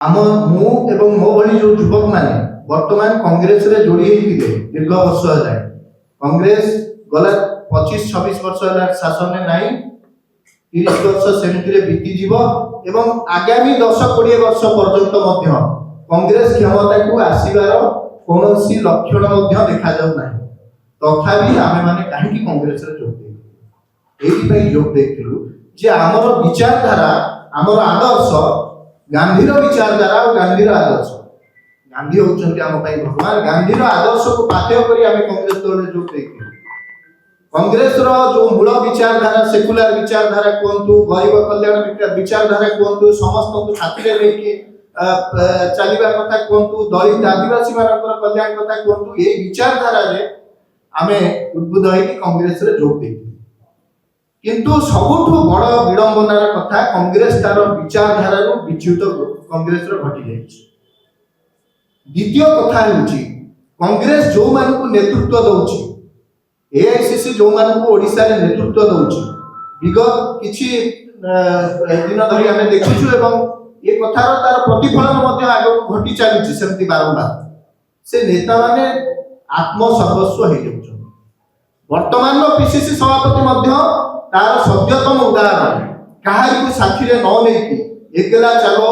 आम मु एवं मो भली जो युवक मैंने वर्तमान कांग्रेस रे जोड़ी होते दीर्घ वर्ष है कांग्रेस गला 25-26 वर्ष है शासन में नाई 30 वर्ष सेमती बीती जीव एवं आगामी 10-20 वर्ष पर्यंत कांग्रेस क्षमता को आसबार कौन लक्षण देखा जाऊ ना तथापि आमे माने कहीं कांग्रेस रे जोग जोग देलु जे आमर विचारधारा आमर आदर्श गांधीर विचारधारा और गांधीर आदर्श गांधी होउचंती आम पई भगवान गांधीर आदर्श को पाथेय करी आमे कांग्रेस दल रे जोग देलु कांग्रेस रो जो मूल विचारधारा सेकुलर विचारधारा कोंतु गरीब कल्याण विचारधारा कोंतु समस्त को साथी रे लेके चलीबा कथा कोंतु दलित आदिवासी मानकर कल्याण कथा कोंतु ए विचारधारा रे आमे उद्बुद्ध होई कांग्रेस रे जोग देलु किंतु सबुठु बड़ विडंबनार कथा कांग्रेस तार विचारधारा विच्युत कांग्रेस घटी जाए। द्वितीय कथा होची कांग्रेस जो मान को नेतृत्व दउची एआईसीसी जो मान को ओडिसा रे नेतृत्व दउची विगत किछि दिन धरि हमें देखिछु एवं ये कथार तार प्रतिफलन मध्ये आगो घटी चलीछि सेमति बारंबार से नेता माने आत्मसर्वस्व हे जाउछ। वर्तमान पीसीसी सभापति मध्ये तार सद्यतम उदाहरण कहां को साथी रे न लेकी एकला चलो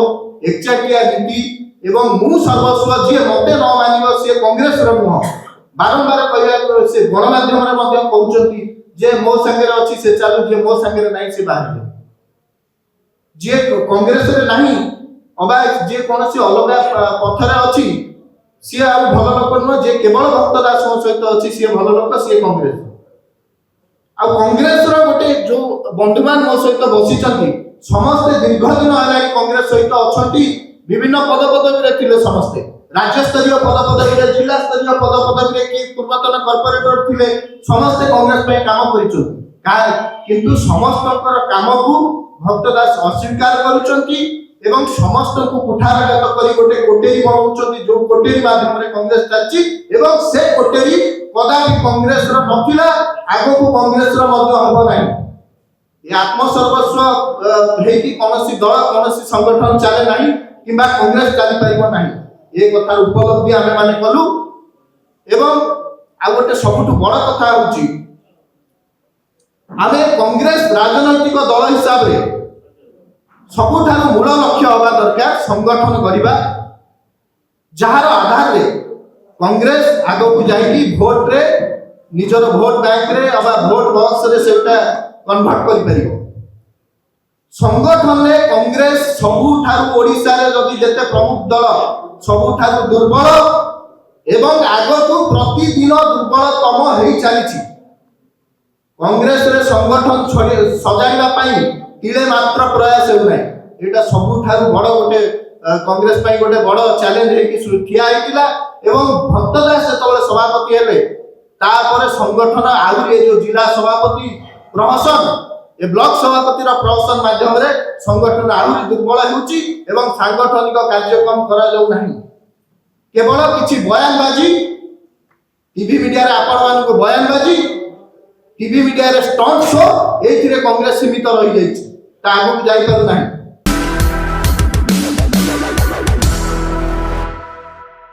एकचाटिया नीति एवं मु सर्वस्व जे मते न मानिबो से कांग्रेस रो मुह बारंबार कहया से गणमाध्यम रे मध्ये कहउचंती जे मो संगे रे अछि से चालू जे मो संगे रे नाही से बाहर जे कांग्रेस रे नाही अबा जे कोनसी अलगा पथरे अछि से आ भलो लोक न जे केवल भक्त दास सहित अछि से भलो लोक से कांग्रेस आ कांग्रेस रो गोटे जो बंधुमान मो सहित बसिचंती समस्त दीर्घ दिन है कांग्रेस सहित अछंती विभिन्न पद पदवी रे थिले समस्त राज्य स्तरीय पद पदवी रे जिला स्तरीय पद पदवी रे कि पूर्वतन कॉर्पोरेटर थिले समस्त कांग्रेस पे काम करिचंती किंतु समस्तकर काम को भक्तदास अस्वीकार करूचंती एवं समस्त को कुठारगत करी गोटे कोटेरी बनाउचंती जो कोटेरी माध्यम रे कांग्रेस चलची एवं से कोटेरी कदापि कांग्रेस रो नथिला आगो को कांग्रेस रो मध्ये हबो नाही ये आत्मसर्वस्व हेकी कोनसी दल कोनसी संगठन चले नाही किबा कांग्रेस चली परिबो नाही ए कथार उपलब्धि आमे माने कलु एवं आ गोटे सबुठ बड़ कथा होची आमे कांग्रेस राजनैतिक दल हिसाब रे सबुठार मूल लक्ष्य होगा दरकार संगठन करिबा जहार आधार रे कांग्रेस आगो को जाईकी वोट रे निजर वोट बैंक रे अबा वोट बॉक्स रे सेटा कन्वर्ट करि परिबो संगठन रे कांग्रेस सबुठार ओडिसा रे जदि जते प्रमुख दल सबुठार दुर्बल एवं आगो को प्रतिदिन दुर्बलतम हेई चलीछि कांग्रेस रे संगठन सजाइबा पई तिले मात्र प्रयास हो नाही एटा सबुठार बड़ गोटे कांग्रेस पई गोटे बड़ चैलेंज हे कि ठिया हेतिला एवं भक्तदास जेतबेले सभापति हेले तापर संगठन आउरे जो जिला सभापति प्रहसन ए ब्लॉक सभापति रो प्रहसन माध्यम रे संगठन आउरे दुर्बल हेउची एवं सांगठनिक कार्यक्रम करा जाउ नाही केवल किछि बयानबाजी टीवी मीडिया रे आपण मान को बयानबाजी टीवी मीडिया रे स्टंट शो एथिरे कांग्रेस सीमित रहि जाइछि ता आगु जाई पारु नाही।